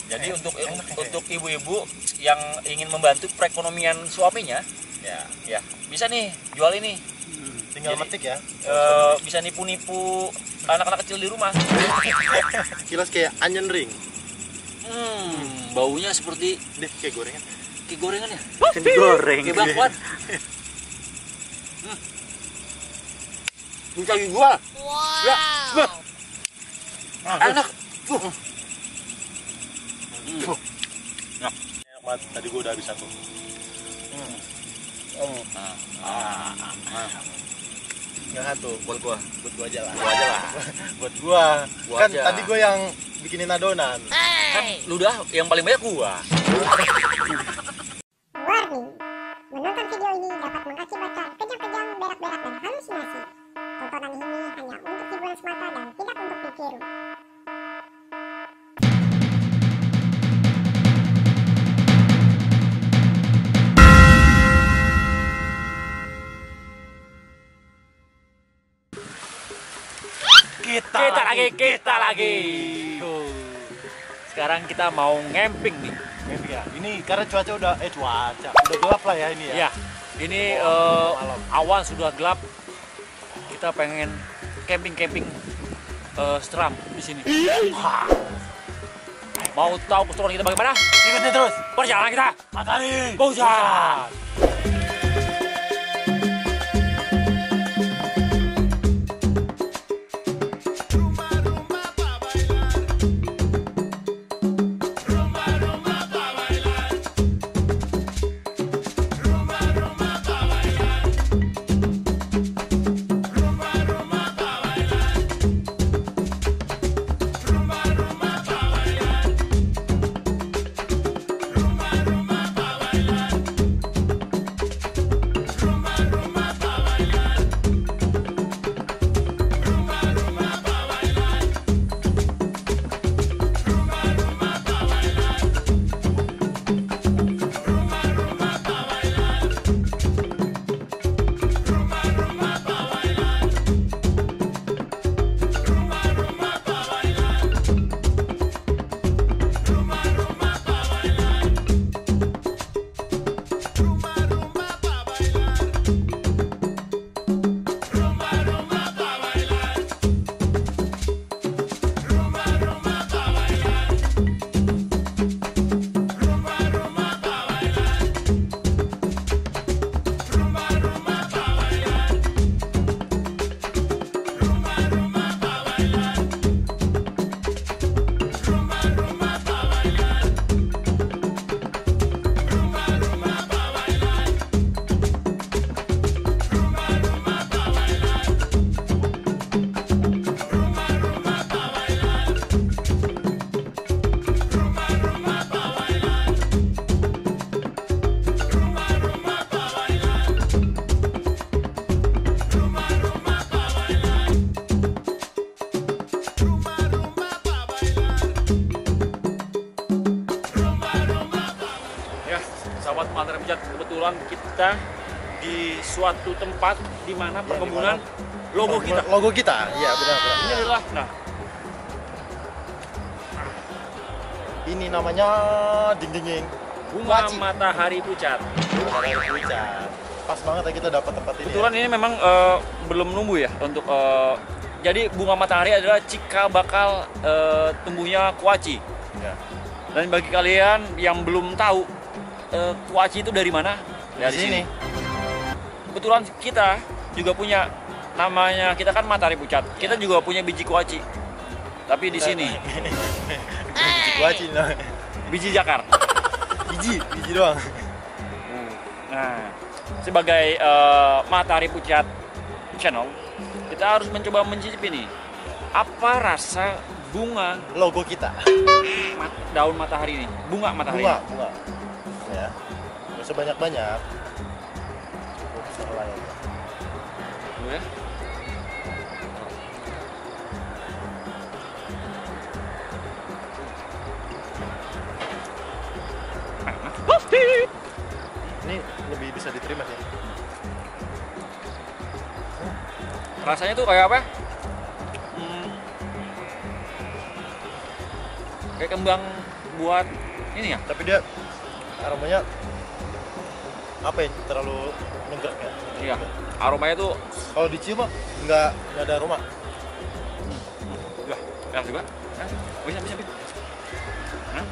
Jadi untuk ibu-ibu yang ingin membantu perekonomian suaminya, ya bisa nih jual ini. Tinggal Jadi, metik ya. bisa nipu-nipu anak-anak kecil di rumah. Kilas kayak onion ring. Baunya seperti Deh, kayak gorengan. gorengan ya? Goreng. Kayak bakwan. Ini kaki gua. Ya, enak. Enak banget. Tadi gua udah habis satu. Nggak satu, buat gua aja lah. Buat gua. Gua Kan aja. tadi gua yang bikinin adonan. Kan lu dah yang paling banyak gua. Warning, menonton video ini dapat mengakibatkan kejang-kejang, berak-berak, dan halusinasi. Tontonan ini hanya untuk hiburan semata dan tidak untuk ditiru. Kita lagi. Sekarang kita mau ngamping nih. Ya. Ini karena cuaca udah gelap lah ya ini ya. Ya, ini awan sudah gelap. Kita pengen camping seram di sini. Mau tahu keseruan kita bagaimana? Ikutin terus. Perjalanan kita. Matahari. Pusat. Kebetulan kita di suatu tempat di mana perkebunan logo kita. Logo kita, iya benar. Ini adalah, Ini namanya ding bunga matahari pucat. Pas banget ya kita dapat tempat ini. Kebetulan ini memang belum numbuh ya untuk. Jadi bunga matahari adalah cikal bakal tumbuhnya kuaci. Ya. Dan bagi kalian yang belum tahu kuaci itu dari mana? Dari sini. Kebetulan kita juga punya namanya, kita kan matahari pucat. Kita juga punya biji kuaci. Tapi di sini Biji kuaci, biji jakar. biji doang. Nah, sebagai matahari pucat channel, kita harus mencoba mencicipi nih. Apa rasa bunga Logo kita. daun matahari ini? Bunga matahari. Bunga. Ya. Nggak usah banyak-banyak. Cukup selai aja. Dulu ya. Ini lebih bisa diterima sih. Rasanya tuh kayak apa? Kayak kembang buat ini ya. Tapi dia aromanya apa ya? Terlalu nyenggak ya. Iya. Aromanya tuh Kalau dicium mah nggak ada aroma. ya, enak juga. Nah, bisa. Nah.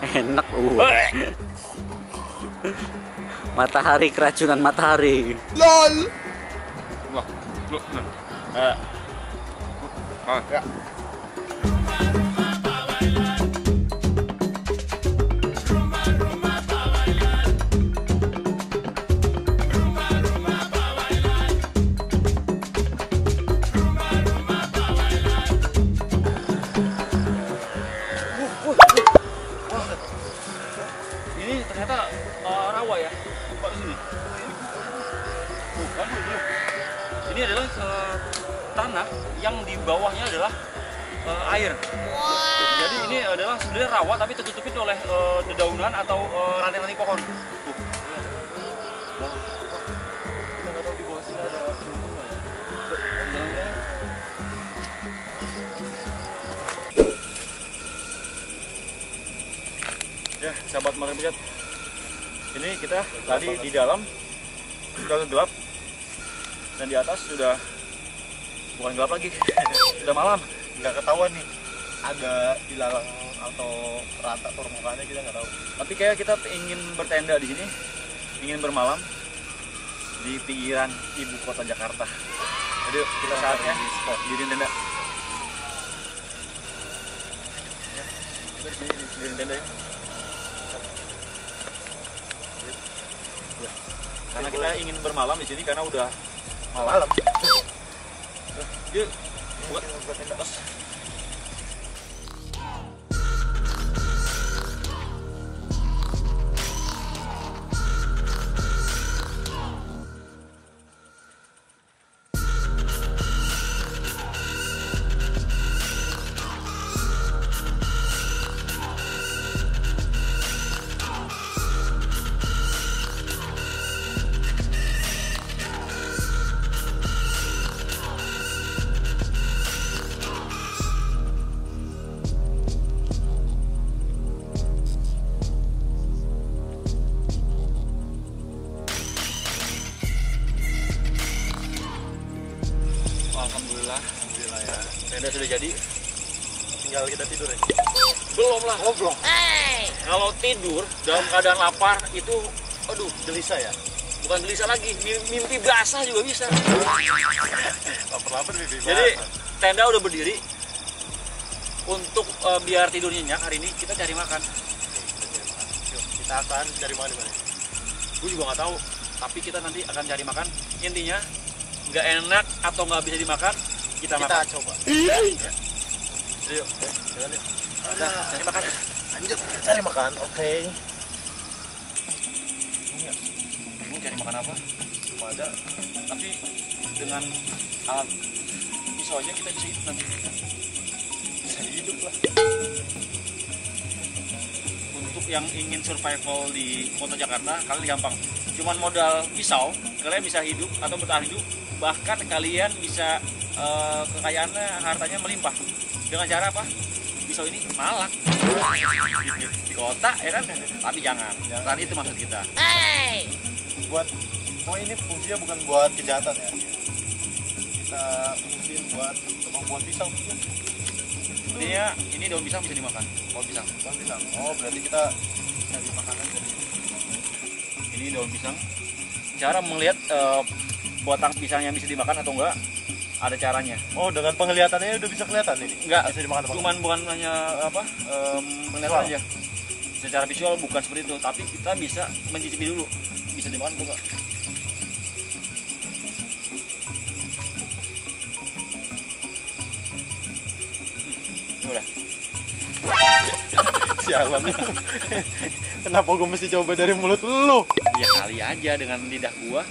Enak. Matahari, keracunan matahari. Wah, Ya. ini ternyata rawa ya. Pak sini. Bukan. Ini adalah tanah yang di bawahnya adalah air. Jadi ini adalah sebenarnya rawa tapi tertutupin oleh dedaunan atau ranting-ranting pohon. Tuh. Kita nggak tahu di bawah sini ada Ya, sahabat Makan Pijat. Ini kita tadi di dalam sudah gelap dan di atas sudah bukan gelap lagi, sudah malam. nggak ketahuan nih ada ilalang atau rata permukaannya, kita nggak tahu. Tapi kayak kita ingin bertenda di sini, ingin bermalam di pinggiran ibu kota Jakarta. Jadi kita saatnya diriin tenda. Kita diriin tenda ya. Karena kita ingin bermalam di sini karena udah Malam. Yuk, buat tenda. Alhamdulillah ya. Tenda sudah jadi. Tinggal kita tidur ya. Belum lah. Oh, belum. Kalau tidur dalam keadaan lapar itu, aduh, Gelisah ya. bukan gelisah lagi, mimpi basah juga bisa. Lapar-lapar nih. Jadi tenda udah berdiri. Untuk biar tidur nyenyak hari ini kita cari makan. kita akan cari makan di mana? Gue juga nggak tahu, tapi kita nanti akan cari makan. Intinya nggak enak atau nggak bisa dimakan, kita Kita makan. coba. Ya. Yuk, Jalan yuk. udah cari makan. Lanjut cari makan. Oke. Mau cari makan apa? Cuma ada. Tapi dengan alat pisau aja kita bisa hidup nanti. Bisa hidup lah. Untuk yang ingin survival di kota Jakarta, kalian gampang. Cuman modal pisau, kalian bisa hidup atau bertahan hidup. Bahkan kalian bisa kekayaannya, hartanya melimpah. Dengan cara apa? Pisau ini malak di kota, ya kan? Tapi jangan. Kan itu maksud kita. Buat ini fungsinya bukan buat kejahatan ya. Kita fungsiin buat kemampuan pisang. Intinya ini daun pisang bisa dimakan. Daun pisang. Daun pisang. Oh, berarti kita cari makanan dari Ini daun pisang. Cara melihat batang pisang yang bisa dimakan atau enggak, ada caranya. Oh, dengan penglihatannya udah bisa kelihatan ini. Enggak, Bisa dimakan apa? cuman bukan hanya apa melihat Visual. aja. Secara visual bukan seperti itu, tapi kita bisa mencicipi dulu. Bisa dimakan atau enggak? Udah. Sialan. Kenapa gue mesti coba dari mulut lu? Ya kali aja dengan lidah gua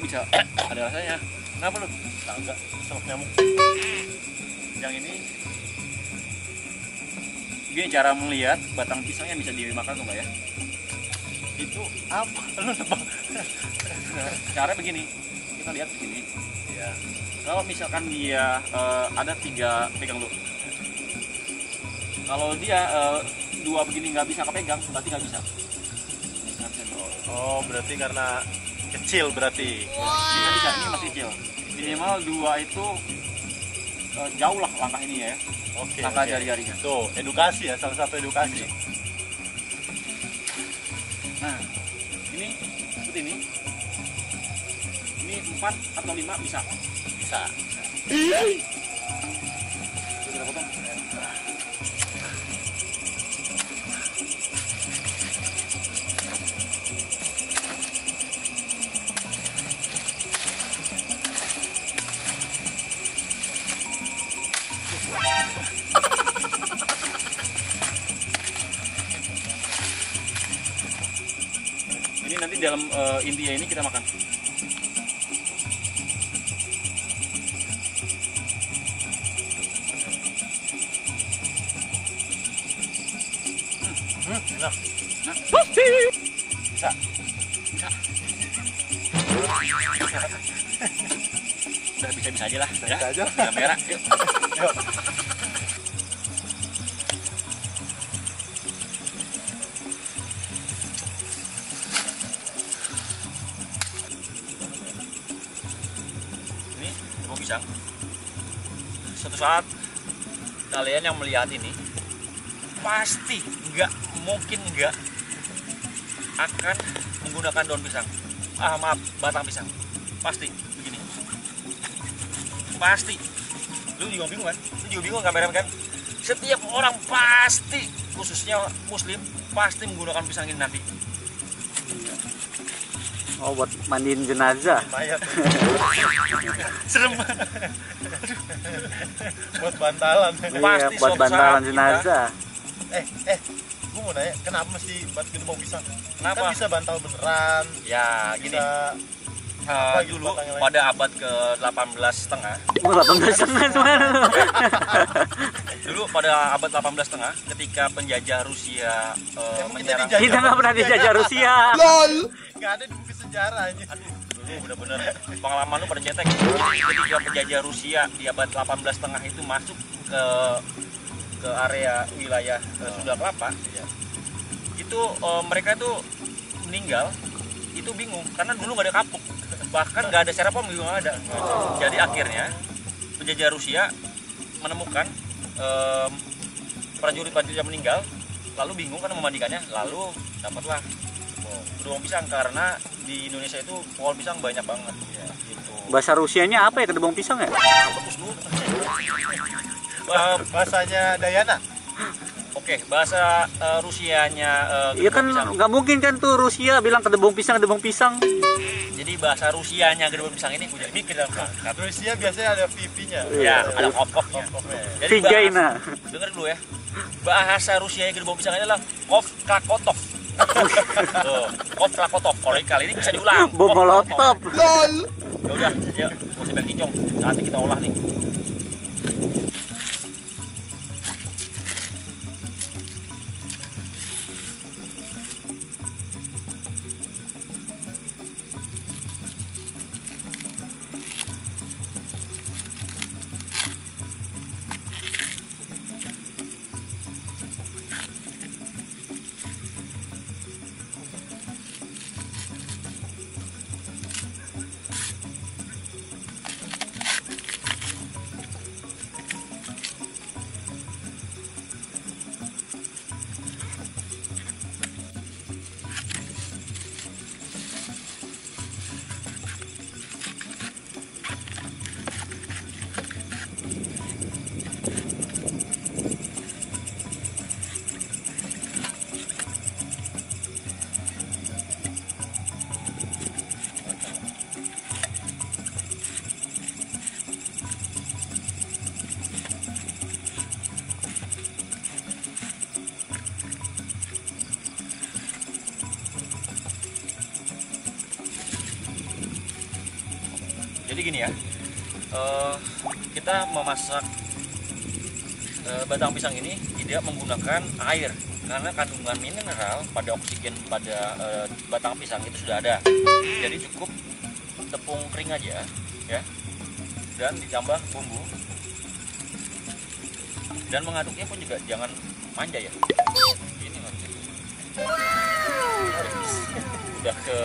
bisa ada rasanya. Kenapa lu? Kagak, selok nyamuk. Yang ini gini cara melihat batang pisang yang bisa dimakan atau enggak ya? Itu apa? Lu nebak. Cara begini, kita lihat begini. Ya. Kalau misalkan dia ada 3 pegang dulu. Kalau dia 2 begini nggak bisa kepegang, berarti nggak bisa. Oh, berarti karena kecil berarti. Nggak bisa, ini masih kecil. Minimal 2 itu jauh lah langkah ini ya. Oke. Langkah jari-jarinya. Tuh, edukasi ya, salah satu edukasi. Nah, ini seperti ini. Ini 4 atau 5 bisa. Bisa. Kita potong. Ini nanti dalam intinya ini kita makan. Enak. Nah, Bisa. udah bisa-bisa aja lah. Bisa aja. Udah merah. Yuk. Yuk. Ini tepung pisang. Suatu saat kalian yang melihat ini pasti nggak akan menggunakan daun pisang. Maaf, batang pisang. Pasti begini. Pasti. Lu juga bingung kan? Lu juga bingung kameramen kan? Setiap orang pasti, khususnya muslim, pasti menggunakan pisang ini nanti. Oh, buat mandiin jenazah. Mayat. Serem. Buat bantalan. Iya, Pasti buat suatu bantalan saat jenazah. Gue mau nanya, kenapa mesti gembong pisang? Kenapa? Kan bisa bantal beneran. Ya, gini. Bisa Dulu pada abad ke-18 setengah. Oh, 18 setengah mana? Dulu pada abad 18 setengah, ketika penjajah Rusia menyerang. Kita nggak pernah dijajah Rusia. Gak ada di buku sejarah aja. Aduh, dulu bener-bener pengalaman lu pada cetek. Ketika penjajah Rusia di abad 18 setengah itu masuk ke area wilayah Sunda Kelapa, itu mereka tuh meninggal, itu bingung karena dulu nggak ada kapuk, bahkan nggak ada serapom juga nggak ada. Jadi akhirnya penjajah Rusia menemukan prajurit-prajurit yang meninggal, lalu bingung kan memandikannya, lalu dapatlah gedebong pisang karena di Indonesia itu pohon pisang banyak banget. Ya, gitu. Bahasa Rusianya apa ya gedebong pisang ya? Bagus lu. Bahasanya Dayana. Oke, bahasa Rusianya Iya kan gedebong pisang. nggak mungkin kan tuh Rusia bilang gedebong pisang. Jadi bahasa Rusianya gedebong pisang ini gue jadi mikir dalam kata. Rusia biasanya ada VP-nya. Ya, ada kop-kopnya. Jadi Figaina. dengar dulu ya. Bahasa Rusianya gedebong pisang adalah Kov Krakotov. Tuh, Kov Krakotov. Kali ini bisa diulang. Bom molotov. Ya udah, ya, mau sebel kincong. Saatnya kita olah nih. Jadi gini ya, kita memasak batang pisang ini tidak menggunakan air karena kandungan mineral pada oksigen pada batang pisang itu sudah ada. Jadi cukup tepung kering aja, ya. dan ditambah bumbu. Dan mengaduknya pun juga jangan manja ya. Ini udah ke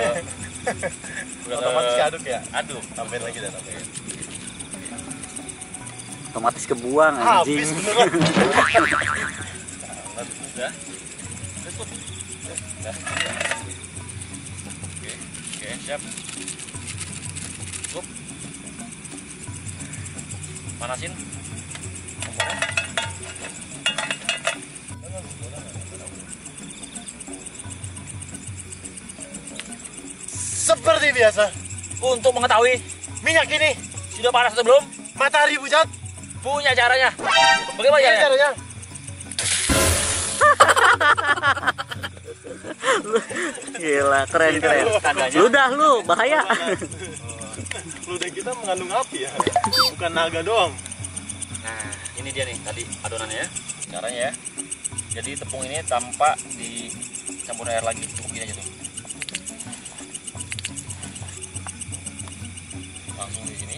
otomatis aduk ya. Aduk. Tambahin lagi dan tambahin. Otomatis kebuang anjing. Habis beneran. Udah. Cukup. Udah. Oke, siap. Cukup. Panasin. Seperti biasa, Untuk mengetahui minyak ini sudah panas atau belum, matahari pucat. punya caranya. Bagaimana Ini caranya? caranya. Gila, keren. Tandanya. Ludah lu, bahaya. Ludah kita mengandung api ya, bukan naga doang. Nah, ini dia nih tadi adonannya ya. Caranya ya. Jadi tepung ini tanpa dicampur air lagi, cukup gini aja tuh. Langsung di sini.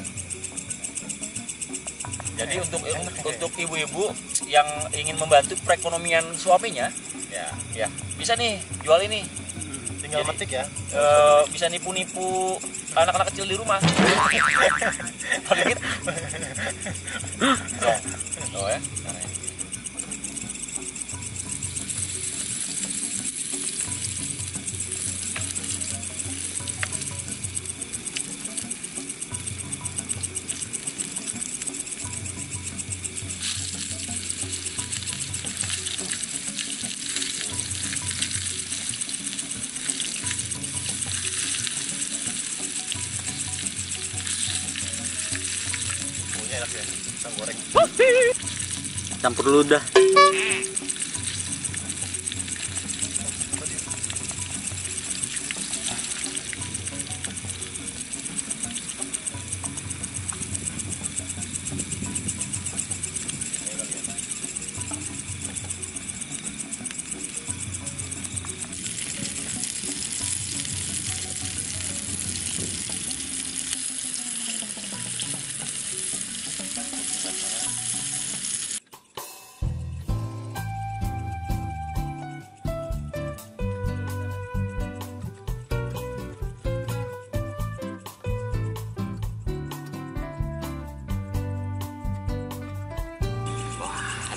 Jadi untuk ibu-ibu yang ingin membantu perekonomian suaminya, ya bisa nih jual ini. Tinggal Jadi, metik ya. Bisa nipu-nipu anak-anak kecil di rumah. Pakai gitu. Oh ya. Baunya enak ya, pisang goreng. Campur ludah.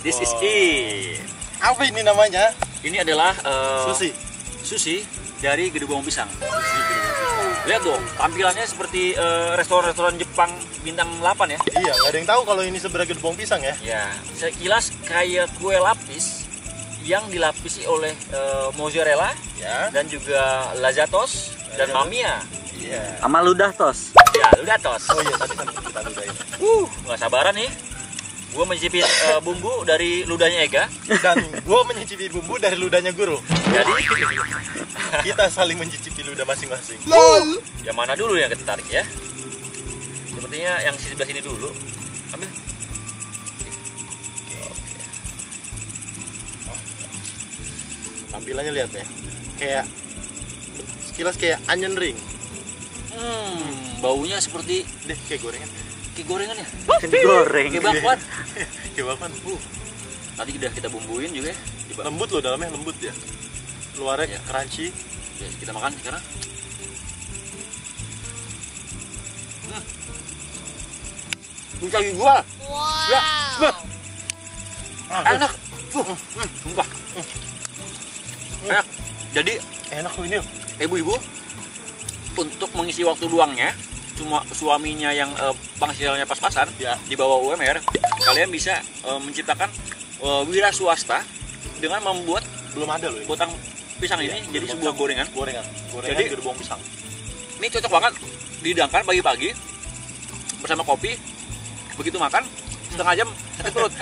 This is it. Apa ini namanya? Ini adalah Sushi. dari Gedebong Pisang. Lihat dong, tampilannya seperti restoran-restoran Jepang bintang 8 ya. Iya, nggak ada yang tahu kalau ini sebenarnya gedebong pisang ya. Ya, sekilas kayak kue lapis yang dilapisi oleh mozzarella Ya. dan juga lazzatos dan mamia. Iya. Sama ludah tos. Ya, udah tos. Oh iya, tadi kan kita ludahin. Nggak sabaran nih. Gue mencicipi bumbu dari ludahnya Ega. Dan gua menyicipi bumbu dari ludahnya guru. Jadi, Kita saling mencicipi ludah masing-masing. yang mana dulu yang kita tarik ya? Sepertinya yang sebelah sini dulu. Ambil. Tampilannya lihat ya. Kayak sekilas kayak onion ring. Baunya seperti Deh, kayak gorengan. gorengan ya? Goreng. Kayak bakwan. Kayak bakwan. Tadi udah kita bumbuin juga ya. Lembut loh, dalamnya lembut ya. Luarnya Ya. crunchy. Ya, kita makan sekarang. Bisa gua. Ya. Enak. Sumpah. Enak. Jadi Enak loh ini. ibu-ibu untuk mengisi waktu luangnya, cuma suaminya yang penghasilannya pas-pasan Ya. di bawah UMR, kalian bisa menciptakan wira swasta dengan membuat Belum ada loh ini. potong pisang ini jadi Gedebong sebuah pisang. gorengan. Gorengan Jadi- gedebong pisang. Ini cocok banget dihidangkan pagi-pagi bersama kopi. Begitu makan setengah jam sakit perut.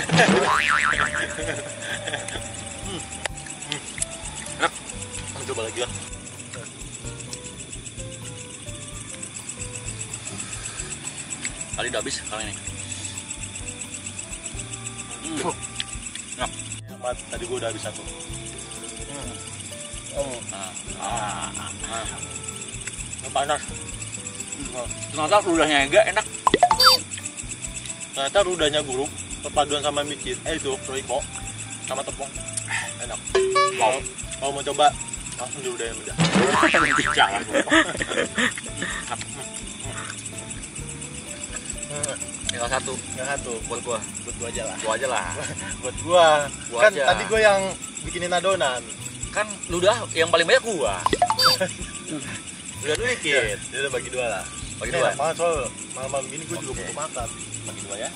Enak. Coba lagi lah. Kali udah habis kali ini. Enak. Mat, tadi gua udah habis satu. Panas. Ternyata ludahnya enggak enak. Ternyata rudanya guruk, perpaduan sama micin. Itu Royco sama tepung. Enak. Wow. Kalau mau coba langsung di ludahin udah. Jangan. Tinggal satu Buat gua aja lah. gua aja lah. Buat gua. Gua Kan aja. tadi gua yang bikinin adonan. Kan ludah yang paling banyak gua. Ludah dulu dikit. Dia udah bagi dua lah. Bagi Ini dua. enak banget soal malam-malam gini gua juga Oke. butuh makan. Bagi dua ya.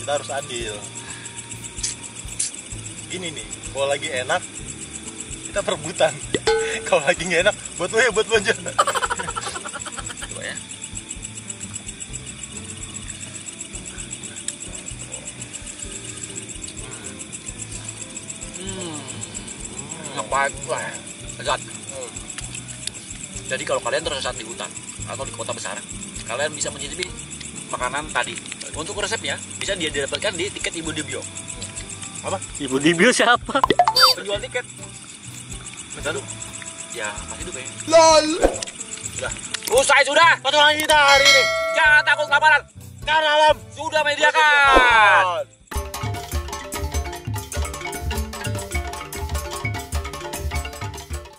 Kita harus adil. Gini nih, kalau lagi enak kita perebutan. Kalau lagi nggak enak, buat lu ya, buat lu aja. Dua ya. Ngapain gua ya? Lezat. Jadi kalau kalian tersesat di hutan atau di kota besar, kalian bisa mencicipi makanan tadi. Untuk resepnya bisa dia didapatkan di tiket Ibu Dibio. Ibu Dibio siapa? Penjual tiket. Bentar lu. Ya, masih hidup ya. LOL. Usai sudah. Petualangan kita hari ini. Jangan takut kelaparan. Karena alam Sudah menyediakan.